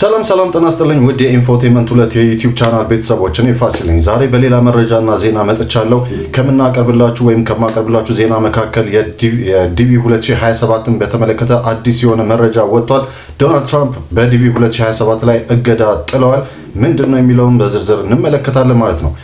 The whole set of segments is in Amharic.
ሰላም ጤና ይስጥልኝ ውድ የኢንፎቴመንት 2 የዩቲዩብ ቻናል ቤተሰቦች፣ እኔ ፋሲል ነኝ። ዛሬ በሌላ መረጃና ዜና መጥቻለሁ። ከማቀርብላችሁ ዜና መካከል የዲቪ 2027ን በተመለከተ አዲስ የሆነ መረጃ ወጥቷል። ዶናልድ ትራምፕ በዲቪ 2027 ላይ እገዳ ጥለዋል። ምንድነው የሚለውን በዝርዝር እንመለከታለን ማለት ነው።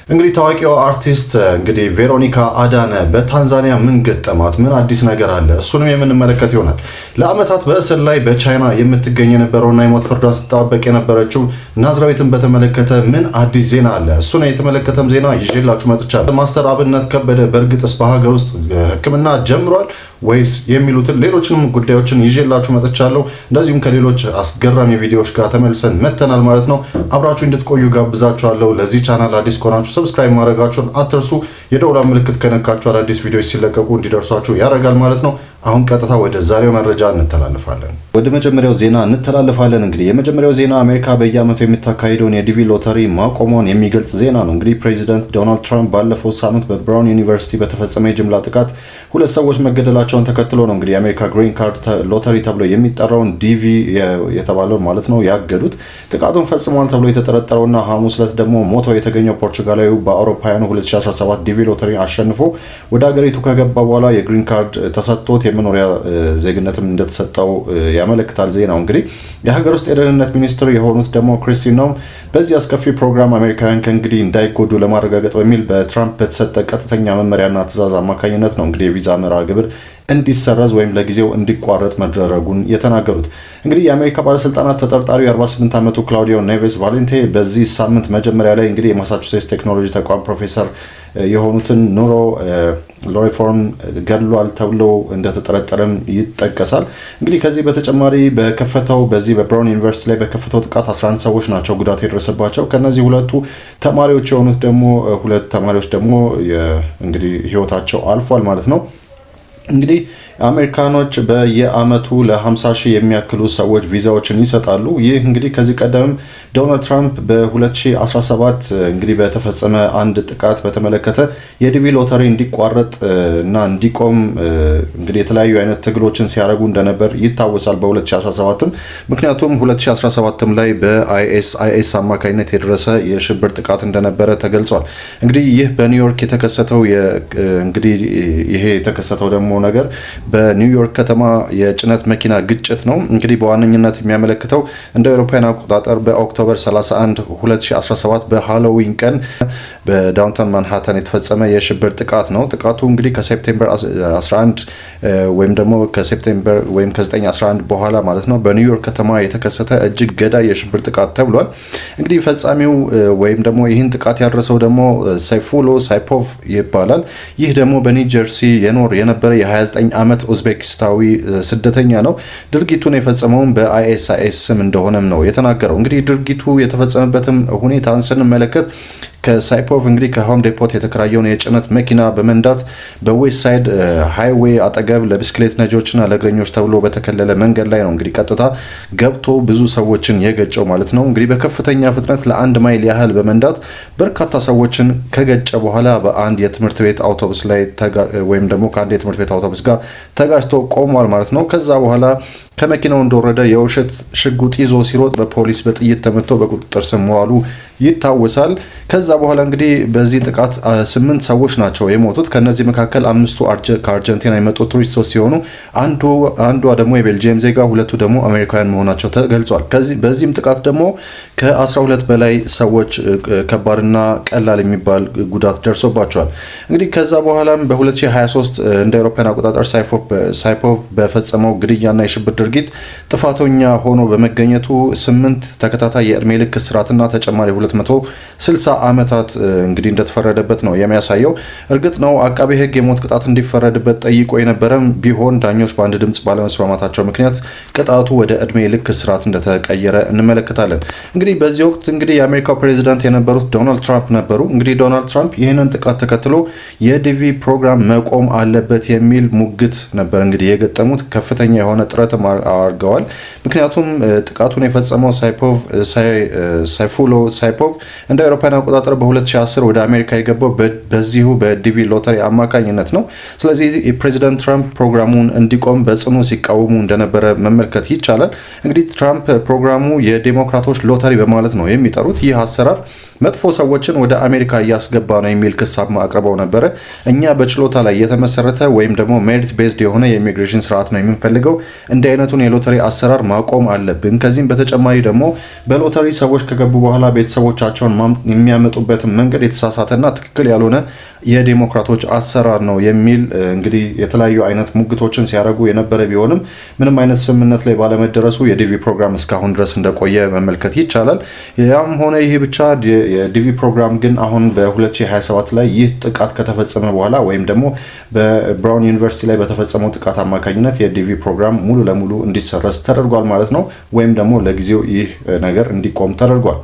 እንግዲህ ታዋቂው አርቲስት እንግዲህ ቬሮኒካ አዳነ በታንዛኒያ ምን ገጠማት፣ ምን አዲስ ነገር አለ፣ እሱንም የምንመለከት ይሆናል። ለአመታት በእስር ላይ በቻይና የምትገኝ የነበረውና የሞት ፍርዷን ስትጠባበቅ የነበረችው ናዝራዊትን በተመለከተ ምን አዲስ ዜና አለ፣ እሱን የተመለከተም ዜና ይዤላችሁ መጥቻለሁ። ማስተር አብነት ከበደ በእርግጥስ በሀገር ውስጥ ሕክምና ጀምሯል ወይስ የሚሉትን ሌሎችንም ጉዳዮችን ይዤላችሁ መጥቻለሁ። እንደዚሁም ከሌሎች አስገራሚ ቪዲዮዎች ጋር ተመልሰን መተናል ማለት ነው። አብራችሁ እንድትቆዩ ጋብዛችኋለሁ። ለዚህ ቻናል አዲስ ከሆናችሁ ሰብስክራይብ ማድረጋችሁን አትርሱ። የደውላ ምልክት ከነካችሁ አዳዲስ ቪዲዮዎች ሲለቀቁ እንዲደርሷችሁ ያደርጋል ማለት ነው። አሁን ቀጥታ ወደ ዛሬው መረጃ እንተላለፋለን። ወደ መጀመሪያው ዜና እንተላለፋለን። እንግዲህ የመጀመሪያው ዜና አሜሪካ በየዓመቱ የምታካሂደውን የዲቪ ሎተሪ ማቆሟን የሚገልጽ ዜና ነው። እንግዲህ ፕሬዚዳንት ዶናልድ ትራምፕ ባለፈው ሳምንት በብራውን ዩኒቨርሲቲ በተፈጸመ የጅምላ ጥቃት 2 ሰዎች መገደላቸውን ተከትሎ ነው እንግዲህ የአሜሪካ ግሪን ካርድ ሎተሪ ተብሎ የሚጠራውን ዲቪ የተባለው ማለት ነው ያገዱት። ጥቃቱን ፈጽሟል ተብሎ የተጠረጠረውና ሐሙስ ዕለት ደግሞ ሞቶ የተገኘው ፖርቹጋላዊው በአውሮፓውያኑ 2017 ዲቪ ሎተሪ አሸንፎ ወደ ሀገሪቱ ከገባ በኋላ የግሪን ካርድ ተሰጥቶት የመኖሪያ ዜግነትም እንደተሰጠው ያመለክታል ዜናው። እንግዲህ የሀገር ውስጥ የደህንነት ሚኒስትር የሆኑት ደግሞ ክሪስቲ ኖም በዚህ አስከፊ ፕሮግራም አሜሪካውያን ከእንግዲህ እንዳይጎዱ ለማረጋገጥ በሚል በትራምፕ በተሰጠ ቀጥተኛ መመሪያና ትዕዛዝ አማካኝነት ነው እንግዲህ የቪዛ መርሃ ግብር እንዲሰረዝ ወይም ለጊዜው እንዲቋረጥ መደረጉን የተናገሩት። እንግዲህ የአሜሪካ ባለስልጣናት ተጠርጣሪው የ48 ዓመቱ ክላውዲዮ ኔቬስ ቫሌንቴ በዚህ ሳምንት መጀመሪያ ላይ እንግዲህ የማሳቹሴትስ ቴክኖሎጂ ተቋም ፕሮፌሰር የሆኑትን ኑሮ ሎሬፎርን ገድሏል ተብሎ እንደተጠረጠረም ይጠቀሳል። እንግዲህ ከዚህ በተጨማሪ በዚህ በብራውን ዩኒቨርሲቲ ላይ በከፈተው ጥቃት 11 ሰዎች ናቸው ጉዳት የደረሰባቸው። ከነዚህ ሁለቱ ተማሪዎች የሆኑት ደግሞ 2 ተማሪዎች ደግሞ እንግዲህ ህይወታቸው አልፏል ማለት ነው። እንግዲህ አሜሪካኖች በየአመቱ ለ50 ሺህ የሚያክሉ ሰዎች ቪዛዎችን ይሰጣሉ። ይህ እንግዲህ ከዚህ ቀደም ዶናልድ ትራምፕ በ2017 እንግዲህ በተፈጸመ አንድ ጥቃት በተመለከተ የዲቪ ሎተሪ እንዲቋረጥ እና እንዲቆም እንግዲህ የተለያዩ አይነት ትግሎችን ሲያደርጉ እንደነበር ይታወሳል በ2017ም። ምክንያቱም 2017ም ላይ በአይኤስ አማካኝነት የደረሰ የሽብር ጥቃት እንደነበረ ተገልጿል። እንግዲህ ይህ በኒውዮርክ የተከሰተው እንግዲህ ይሄ የተከሰተው ደግሞ ነገር በኒውዮርክ ከተማ የጭነት መኪና ግጭት ነው። እንግዲህ በዋነኝነት የሚያመለክተው እንደ አውሮፓውያን አቆጣጠር በኦክቶበር 31 2017 በሃሎዊን ቀን በዳውንታውን ማንሃተን የተፈጸመ የሽብር ጥቃት ነው። ጥቃቱ እንግዲህ ከሴፕቴምበር 11 ወይም ደግሞ ከሴፕቴምበር ወይም ከ9/11 በኋላ ማለት ነው በኒውዮርክ ከተማ የተከሰተ እጅግ ገዳይ የሽብር ጥቃት ተብሏል። እንግዲህ ፈጻሚው ወይም ደግሞ ይህን ጥቃት ያደረሰው ደግሞ ሳይፉሎ ሳይፖቭ ይባላል። ይህ ደግሞ በኒው ጀርሲ የነበረ የ29 ዓመት ኡዝቤኪስታዊ ስደተኛ ነው። ድርጊቱን የፈጸመውን በአይኤስአይኤስ ስም እንደሆነም ነው የተናገረው። እንግዲህ ድርጊቱ የተፈጸመበትም ሁኔታን ስንመለከት ከሳይፖቭ እንግዲህ ከሆም ዴፖት የተከራየውን የጭነት መኪና በመንዳት በዌስት ሳይድ ሃይዌይ አጠገብ ለብስክሌት ነጂዎችና ለእግረኞች ተብሎ በተከለለ መንገድ ላይ ነው እንግዲህ ቀጥታ ገብቶ ብዙ ሰዎችን የገጨው ማለት ነው። እንግዲህ በከፍተኛ ፍጥነት ለ1 ማይል ያህል በመንዳት በርካታ ሰዎችን ከገጨ በኋላ በአንድ የትምህርት ቤት አውቶቡስ ላይ ወይም ደግሞ ከአንድ የትምህርት ቤት አውቶቡስ ጋር ተጋጭቶ ቆሟል ማለት ነው። ከዛ በኋላ ከመኪናው እንደወረደ የውሸት ሽጉጥ ይዞ ሲሮጥ በፖሊስ በጥይት ተመቶ በቁጥጥር ስር መዋሉ ይታወሳል። ከዛ በኋላ እንግዲህ በዚህ ጥቃት 8 ሰዎች ናቸው የሞቱት። ከነዚህ መካከል 5ቱ ከአርጀንቲና የመጡ ቱሪስቶች ሲሆኑ አንዷ ደግሞ የቤልጂየም ዜጋ፣ 2ቱ ደግሞ አሜሪካውያን መሆናቸው ተገልጿል። በዚህም ጥቃት ደግሞ ከ12 በላይ ሰዎች ከባድና ቀላል የሚባል ጉዳት ደርሶባቸዋል። እንግዲህ ከዛ በኋላም በ2023 እንደ አውሮፓውያን አቆጣጠር ሳይፖቭ በፈጸመው ግድያና የሽብር ድርጊት ጥፋተኛ ሆኖ በመገኘቱ 8 ተከታታይ የእድሜ ልክ እስራትና ተጨማሪ 260 ዓመታት እንግዲህ እንደተፈረደበት ነው የሚያሳየው። እርግጥ ነው አቃቤ ሕግ የሞት ቅጣት እንዲፈረድበት ጠይቆ የነበረም ቢሆን ዳኞች በአንድ ድምጽ ባለመስማማታቸው ምክንያት ቅጣቱ ወደ እድሜ ልክ እስራት እንደተቀየረ እንመለከታለን። እንግዲህ በዚህ ወቅት እንግዲህ የአሜሪካው ፕሬዚዳንት የነበሩት ዶናልድ ትራምፕ ነበሩ። እንግዲህ ዶናልድ ትራምፕ ይህንን ጥቃት ተከትሎ የዲቪ ፕሮግራም መቆም አለበት የሚል ሙግት ነበር እንግዲህ የገጠሙት። ከፍተኛ የሆነ ጥረት አድርገዋል። ምክንያቱም ጥቃቱን የፈጸመው ሳይፉሎ ሳይፖቭ ካራይፖቭ እንደ አውሮፓውያን አቆጣጠር በ2010 ወደ አሜሪካ የገባው በዚሁ በዲቪ ሎተሪ አማካኝነት ነው። ስለዚህ የፕሬዚዳንት ትራምፕ ፕሮግራሙን እንዲቆም በጽኑ ሲቃወሙ እንደነበረ መመልከት ይቻላል። እንግዲህ ትራምፕ ፕሮግራሙ የዴሞክራቶች ሎተሪ በማለት ነው የሚጠሩት። ይህ አሰራር መጥፎ ሰዎችን ወደ አሜሪካ እያስገባ ነው የሚል ክስ አቅርበው ነበረ። እኛ በችሎታ ላይ የተመሰረተ ወይም ደግሞ ሜሪት ቤዝድ የሆነ የኢሚግሬሽን ስርዓት ነው የምንፈልገው። እንዲህ አይነቱን የሎተሪ አሰራር ማቆም አለብን። ከዚህም በተጨማሪ ደግሞ በሎተሪ ሰዎች ከገቡ በኋላ ቤተሰቦቻቸውን የሚያመጡበትን መንገድ የተሳሳተና ትክክል ያልሆነ የዴሞክራቶች አሰራር ነው የሚል እንግዲህ የተለያዩ አይነት ሙግቶችን ሲያደርጉ የነበረ ቢሆንም ምንም አይነት ስምምነት ላይ ባለመደረሱ የዲቪ ፕሮግራም እስካሁን ድረስ እንደቆየ መመልከት ይቻላል። ያም ሆነ ይህ ብቻ የዲቪ ፕሮግራም ግን አሁን በ2027 ላይ ይህ ጥቃት ከተፈጸመ በኋላ ወይም ደግሞ በብራውን ዩኒቨርሲቲ ላይ በተፈጸመው ጥቃት አማካኝነት የዲቪ ፕሮግራም ሙሉ ለሙሉ እንዲሰረዝ ተደርጓል ማለት ነው። ወይም ደግሞ ለጊዜው ይህ ነገር እንዲቆም ተደርጓል።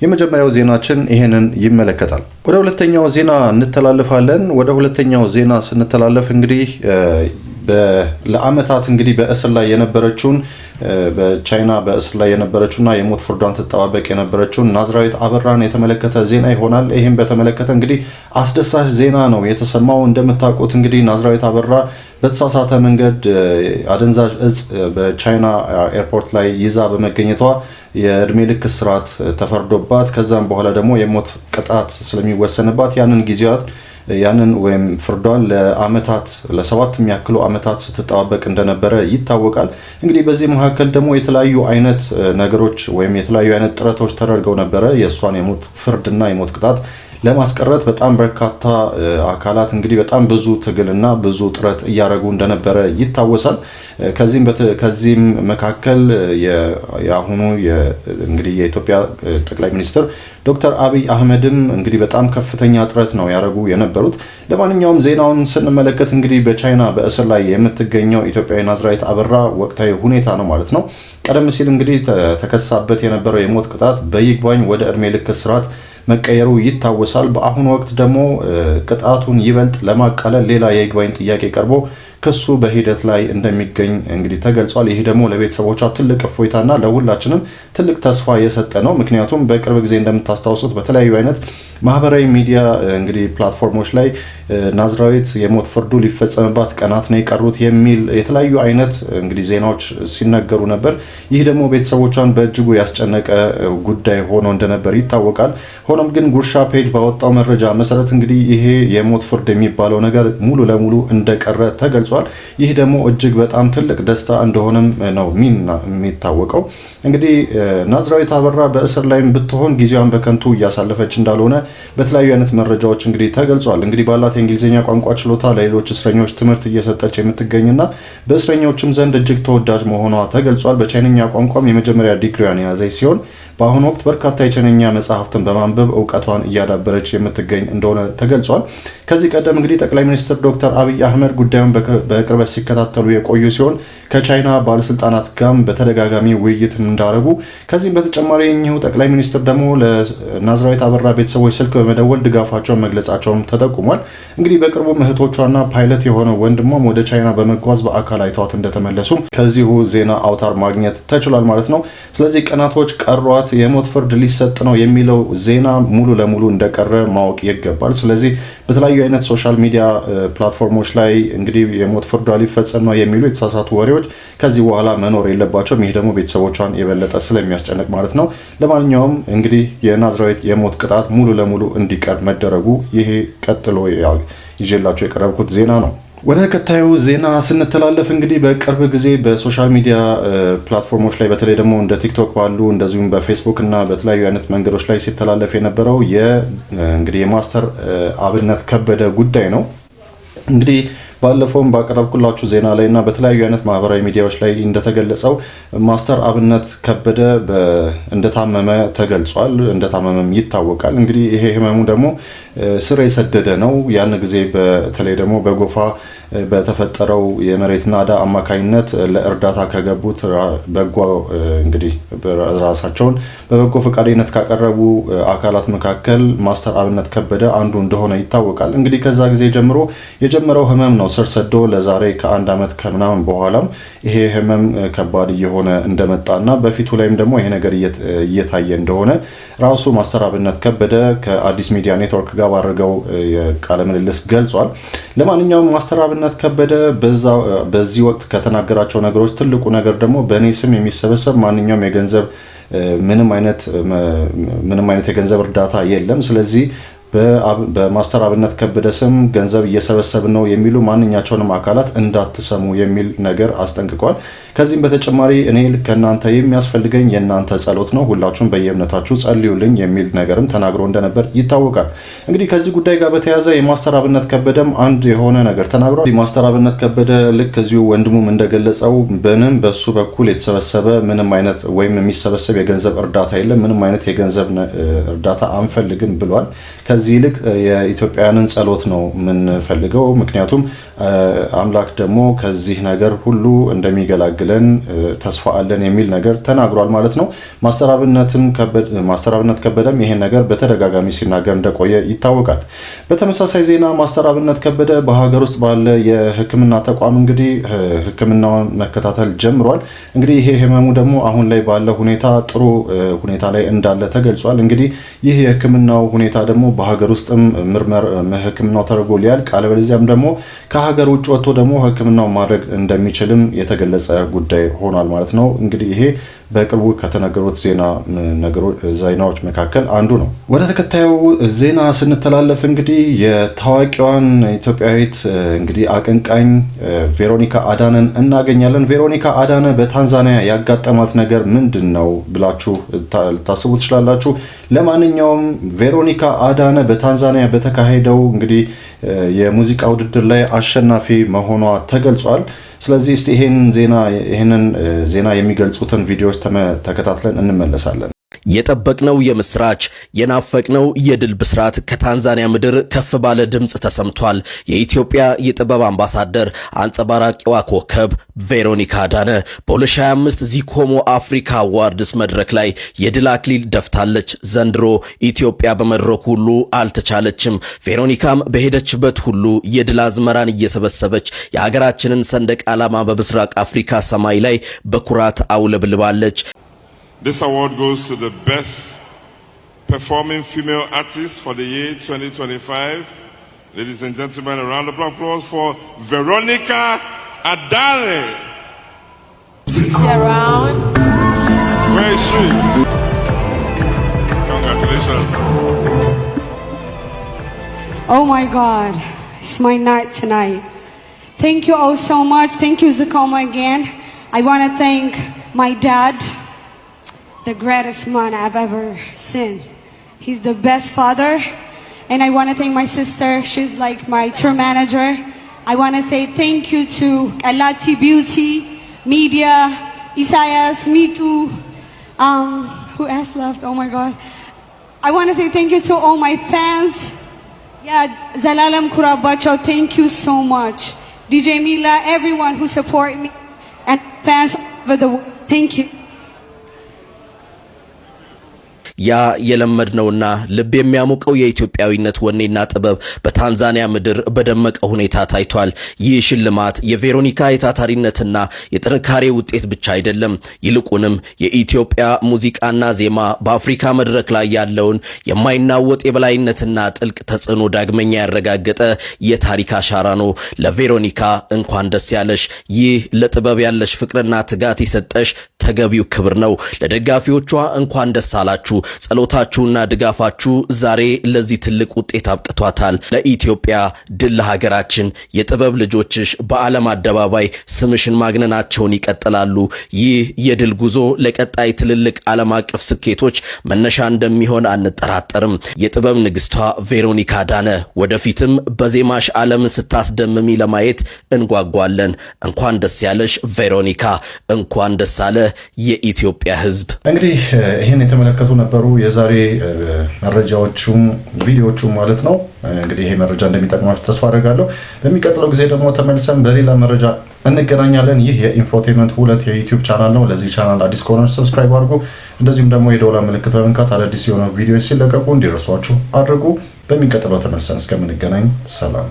የመጀመሪያው ዜናችን ይሄንን ይመለከታል። ወደ ሁለተኛው ዜና እንተላለፋለን። ወደ ሁለተኛው ዜና ስንተላለፍ እንግዲህ ለአመታት እንግዲህ በእስር ላይ የነበረችውን በቻይና በእስር ላይ የነበረችውና የሞት ፍርዷን ትጠባበቅ የነበረችውን ናዝራዊት አበራን የተመለከተ ዜና ይሆናል። ይህም በተመለከተ እንግዲህ አስደሳች ዜና ነው የተሰማው። እንደምታውቁት እንግዲህ ናዝራዊት አበራ በተሳሳተ መንገድ አደንዛዥ እጽ በቻይና ኤርፖርት ላይ ይዛ በመገኘቷ የእድሜ ልክ እስራት ተፈርዶባት ከዛም በኋላ ደግሞ የሞት ቅጣት ስለሚወሰንባት ያንን ወይም ፍርዷን ለአመታት ለ7 የሚያክሉ አመታት ስትጠባበቅ እንደነበረ ይታወቃል። እንግዲህ በዚህ መካከል ደግሞ የተለያዩ አይነት ነገሮች ወይም የተለያዩ አይነት ጥረቶች ተደርገው ነበረ የእሷን የሞት ፍርድና የሞት ቅጣት ለማስቀረት በጣም በርካታ አካላት እንግዲህ በጣም ብዙ ትግልና ብዙ ጥረት እያደረጉ እንደነበረ ይታወሳል። ከዚህም መካከል የአሁኑ እንግዲህ የኢትዮጵያ ጠቅላይ ሚኒስትር ዶክተር አብይ አህመድም እንግዲህ በጣም ከፍተኛ ጥረት ነው ያደረጉ የነበሩት። ለማንኛውም ዜናውን ስንመለከት እንግዲህ በቻይና በእስር ላይ የምትገኘው ኢትዮጵያዊ ናዝራዊት አበራ ወቅታዊ ሁኔታ ነው ማለት ነው። ቀደም ሲል እንግዲህ ተከሳበት የነበረው የሞት ቅጣት በይግባኝ ወደ እድሜ ልክ እስራት መቀየሩ ይታወሳል። በአሁኑ ወቅት ደግሞ ቅጣቱን ይበልጥ ለማቃለል ሌላ የይግባኝ ጥያቄ ቀርቦ ክሱ በሂደት ላይ እንደሚገኝ እንግዲህ ተገልጿል። ይህ ደግሞ ለቤተሰቦቿ ትልቅ እፎይታና ለሁላችንም ትልቅ ተስፋ የሰጠ ነው። ምክንያቱም በቅርብ ጊዜ እንደምታስታውሱት በተለያዩ አይነት ማህበራዊ ሚዲያ እንግዲህ ፕላትፎርሞች ላይ ናዝራዊት የሞት ፍርዱ ሊፈጸምባት ቀናት ነው የቀሩት የሚል የተለያዩ አይነት እንግዲህ ዜናዎች ሲነገሩ ነበር። ይህ ደግሞ ቤተሰቦቿን በእጅጉ ያስጨነቀ ጉዳይ ሆኖ እንደነበር ይታወቃል። ሆኖም ግን ጉርሻ ፔጅ ባወጣው መረጃ መሰረት እንግዲህ ይሄ የሞት ፍርድ የሚባለው ነገር ሙሉ ለሙሉ እንደቀረ ተገልጿል። ይህ ደግሞ እጅግ በጣም ትልቅ ደስታ እንደሆነም ነው የሚታወቀው። እንግዲህ ናዝራዊት አበራ በእስር ላይም ብትሆን ጊዜዋን በከንቱ እያሳለፈች እንዳልሆነ በተለያዩ አይነት መረጃዎች እንግዲህ ተገልጿል። እንግዲህ ባላት የእንግሊዝኛ ቋንቋ ችሎታ ለሌሎች እስረኞች ትምህርት እየሰጠች የምትገኝና በእስረኞችም ዘንድ እጅግ ተወዳጅ መሆኗ ተገልጿል። በቻይንኛ ቋንቋም የመጀመሪያ ዲግሪዋን የያዘች ሲሆን በአሁኑ ወቅት በርካታ የቻይንኛ መጽሐፍትን በማንበብ እውቀቷን እያዳበረች የምትገኝ እንደሆነ ተገልጿል። ከዚህ ቀደም እንግዲህ ጠቅላይ ሚኒስትር ዶክተር አብይ አህመድ ጉዳዩን በቅርበት ሲከታተሉ የቆዩ ሲሆን ከቻይና ባለስልጣናት ጋርም በተደጋጋሚ ውይይትም እንዳደረጉ ከዚህም በተጨማሪ እኚሁ ጠቅላይ ሚኒስትር ደግሞ ለናዝራዊት አበራ ቤተሰቦች ስልክ በመደወል ድጋፋቸውን መግለጻቸውም ተጠቁሟል። እንግዲህ በቅርቡ እህቶቿና ፓይለት የሆነው ወንድሟም ወደ ቻይና በመጓዝ በአካል አይተዋት እንደተመለሱ ከዚሁ ዜና አውታር ማግኘት ተችሏል ማለት ነው። ስለዚህ ቀናቶች ቀሯት። የሞት ፍርድ ሊሰጥ ነው የሚለው ዜና ሙሉ ለሙሉ እንደቀረ ማወቅ ይገባል። ስለዚህ በተለያዩ አይነት ሶሻል ሚዲያ ፕላትፎርሞች ላይ እንግዲህ የሞት ፍርዷ ሊፈጸም ነው የሚሉ የተሳሳቱ ወሬዎች ከዚህ በኋላ መኖር የለባቸውም። ይህ ደግሞ ቤተሰቦቿን የበለጠ ስለሚያስጨንቅ ማለት ነው። ለማንኛውም እንግዲህ የናዝራዊት የሞት ቅጣት ሙሉ ለሙሉ እንዲቀር መደረጉ ይሄ ቀጥሎ ይዤላቸው የቀረብኩት ዜና ነው። ወደ ቀጣዩ ዜና ስንተላለፍ እንግዲህ በቅርብ ጊዜ በሶሻል ሚዲያ ፕላትፎርሞች ላይ በተለይ ደግሞ እንደ ቲክቶክ ባሉ እንደዚሁም በፌስቡክ እና በተለያዩ አይነት መንገዶች ላይ ሲተላለፍ የነበረው እንግዲህ የማስተር አብነት ከበደ ጉዳይ ነው። እንግዲህ ባለፈውም ባቀረብኩላችሁ ዜና ላይ እና በተለያዩ አይነት ማህበራዊ ሚዲያዎች ላይ እንደተገለጸው ማስተር አብነት ከበደ እንደታመመ ተገልጿል። እንደታመመም ይታወቃል። እንግዲህ ይሄ ህመሙ ደግሞ ስር የሰደደ ነው። ያን ጊዜ በተለይ ደግሞ በጎፋ በተፈጠረው የመሬት ናዳ አማካኝነት ለእርዳታ ከገቡት በጎ እንግዲህ ራሳቸውን በበጎ ፈቃደኝነት ካቀረቡ አካላት መካከል ማስተር አብነት ከበደ አንዱ እንደሆነ ይታወቃል። እንግዲህ ከዛ ጊዜ ጀምሮ የጀመረው ህመም ነው ስር ሰዶ ለዛሬ ከአንድ ዓመት ከምናምን በኋላም ይሄ ህመም ከባድ እየሆነ እንደመጣና በፊቱ ላይም ደግሞ ይሄ ነገር እየታየ እንደሆነ ራሱ ማስተር አብነት ከበደ ከአዲስ ሚዲያ ኔትወርክ ጋር ባደረገው የቃለ ምልልስ ገልጿል። ለማንኛውም ማስተር አብነት ከበደ በዚህ ወቅት ከተናገራቸው ነገሮች ትልቁ ነገር ደግሞ በእኔ ስም የሚሰበሰብ ማንኛውም የገንዘብ ምንም አይነት የገንዘብ እርዳታ የለም። ስለዚህ በማስተር አብነት ከበደ ስም ገንዘብ እየሰበሰብ ነው የሚሉ ማንኛቸውንም አካላት እንዳትሰሙ የሚል ነገር አስጠንቅቋል። ከዚህም በተጨማሪ እኔ ከናንተ የሚያስፈልገኝ የናንተ ጸሎት ነው፣ ሁላችሁም በየእምነታችሁ ጸልዩልኝ የሚል ነገርም ተናግሮ እንደነበር ይታወቃል። እንግዲህ ከዚህ ጉዳይ ጋር በተያያዘ የማስተር አብነት ከበደም አንድ የሆነ ነገር ተናግሯል። የማስተር አብነት ከበደ ልክ እዚሁ ወንድሙም እንደገለጸው በሱ በኩል የተሰበሰበ ምንም አይነት ወይም የሚሰበሰብ የገንዘብ እርዳታ የለም፣ ምንም አይነት የገንዘብ እርዳታ አንፈልግም ብሏል። ከዚህ ይልቅ የኢትዮጵያውያንን ጸሎት ነው የምንፈልገው፣ ምክንያቱም አምላክ ደግሞ ከዚህ ነገር ሁሉ እንደሚገላግለን ተስፋ አለን የሚል ነገር ተናግሯል ማለት ነው። ማስተር አብነት ከበደም ይሄን ነገር በተደጋጋሚ ሲናገር እንደቆየ ይታወቃል። በተመሳሳይ ዜና ማስተር አብነት ከበደ በሀገር ውስጥ ባለ የሕክምና ተቋም እንግዲህ ሕክምናውን መከታተል ጀምሯል። እንግዲህ ይሄ ህመሙ ደግሞ አሁን ላይ ባለ ሁኔታ ጥሩ ሁኔታ ላይ እንዳለ ተገልጿል። እንግዲህ ይህ የሕክምናው ሁኔታ ደግሞ በሀገር ውስጥም ሕክምናው ተደርጎ ሊያልቅ አለበለዚያም ደግሞ ከሀገር ውጭ ወጥቶ ደግሞ ሕክምናው ማድረግ እንደሚችልም የተገለጸ ጉዳይ ሆኗል ማለት ነው። እንግዲህ ይሄ በቅርቡ ከተነገሩት ዜናዎች መካከል አንዱ ነው። ወደ ተከታዩ ዜና ስንተላለፍ እንግዲህ የታዋቂዋን ኢትዮጵያዊት እንግዲህ አቀንቃኝ ቬሮኒካ አዳነን እናገኛለን። ቬሮኒካ አዳነ በታንዛኒያ ያጋጠማት ነገር ምንድን ነው ብላችሁ ልታስቡ ትችላላችሁ። ለማንኛውም ቬሮኒካ አዳነ በታንዛኒያ በተካሄደው እንግዲህ የሙዚቃ ውድድር ላይ አሸናፊ መሆኗ ተገልጿል። ስለዚህ እስቲ ይሄንን ዜና የሚገልጹትን ቪዲዮዎች ተከታትለን እንመለሳለን። የጠበቅነው የምስራች የናፈቅነው የድል ብስራት ከታንዛኒያ ምድር ከፍ ባለ ድምጽ ተሰምቷል። የኢትዮጵያ የጥበብ አምባሳደር አንጸባራቂዋ ኮከብ ቬሮኒካ አዳነ በ2025 ዚኮሞ አፍሪካ አዋርድስ መድረክ ላይ የድል አክሊል ደፍታለች። ዘንድሮ ኢትዮጵያ በመድረኩ ሁሉ አልተቻለችም። ቬሮኒካም በሄደችበት ሁሉ የድል አዝመራን እየሰበሰበች የሀገራችንን ሰንደቅ ዓላማ በምስራቅ አፍሪካ ሰማይ ላይ በኩራት አውለብልባለች። This award goes to the best performing female artist for the year 2025. Ladies and gentlemen, a round of applause for Veronica Adane. Around. Where is she? Congratulations. Oh my God, it's my night tonight. Thank you all so much. Thank you, Zakoma, again. I want to thank my dad, the greatest man I've ever seen. He's the best father. And I want to thank my sister. She's like my tour manager. I want to say thank you to Alati Beauty, Media, Isaias, Mitu. Who else left? Oh my God. I want to say thank you to all my fans. Yeah, Zalalam Kurabacho, thank you so much. DJ Mila, everyone who support me. And fans over the world, thank you. ያ የለመድነውና ልብ የሚያሞቀው የኢትዮጵያዊነት ወኔና ጥበብ በታንዛኒያ ምድር በደመቀ ሁኔታ ታይቷል። ይህ ሽልማት የቬሮኒካ የታታሪነትና የጥንካሬ ውጤት ብቻ አይደለም። ይልቁንም የኢትዮጵያ ሙዚቃና ዜማ በአፍሪካ መድረክ ላይ ያለውን የማይናወጥ የበላይነትና ጥልቅ ተጽዕኖ ዳግመኛ ያረጋገጠ የታሪክ አሻራ ነው። ለቬሮኒካ እንኳን ደስ ያለሽ። ይህ ለጥበብ ያለሽ ፍቅርና ትጋት የሰጠሽ ተገቢው ክብር ነው። ለደጋፊዎቿ እንኳን ደስ አላችሁ። ጸሎታችሁና ድጋፋችሁ ዛሬ ለዚህ ትልቅ ውጤት አብቅቷታል። ለኢትዮጵያ ድል፣ ለሀገራችን የጥበብ ልጆችሽ በዓለም አደባባይ ስምሽን ማግነናቸውን ይቀጥላሉ። ይህ የድል ጉዞ ለቀጣይ ትልልቅ ዓለም አቀፍ ስኬቶች መነሻ እንደሚሆን አንጠራጠርም። የጥበብ ንግስቷ ቬሮኒካ አዳነ ወደፊትም በዜማሽ ዓለም ስታስደምሚ ለማየት እንጓጓለን። እንኳን ደስ ያለሽ ቬሮኒካ፣ እንኳን ደስ አለ የኢትዮጵያ ሕዝብ። እንግዲህ ይህን የተመለከቱ ነበሩ ነበሩ የዛሬ መረጃዎቹም ቪዲዮዎቹም ማለት ነው። እንግዲህ ይሄ መረጃ እንደሚጠቅማችሁ ተስፋ አደርጋለሁ። በሚቀጥለው ጊዜ ደግሞ ተመልሰን በሌላ መረጃ እንገናኛለን። ይህ የኢንፎቴመንት 2 የዩቲዩብ ቻናል ነው። ለዚህ ቻናል አዲስ ከሆናችሁ ሰብስክራይብ አድርጉ። እንደዚሁም ደግሞ የደወል ምልክት በመንካት አዳዲስ የሆኑ ቪዲዮዎች ሲለቀቁ እንዲደርሷችሁ አድርጉ። በሚቀጥለው ተመልሰን እስከምንገናኝ ሰላም።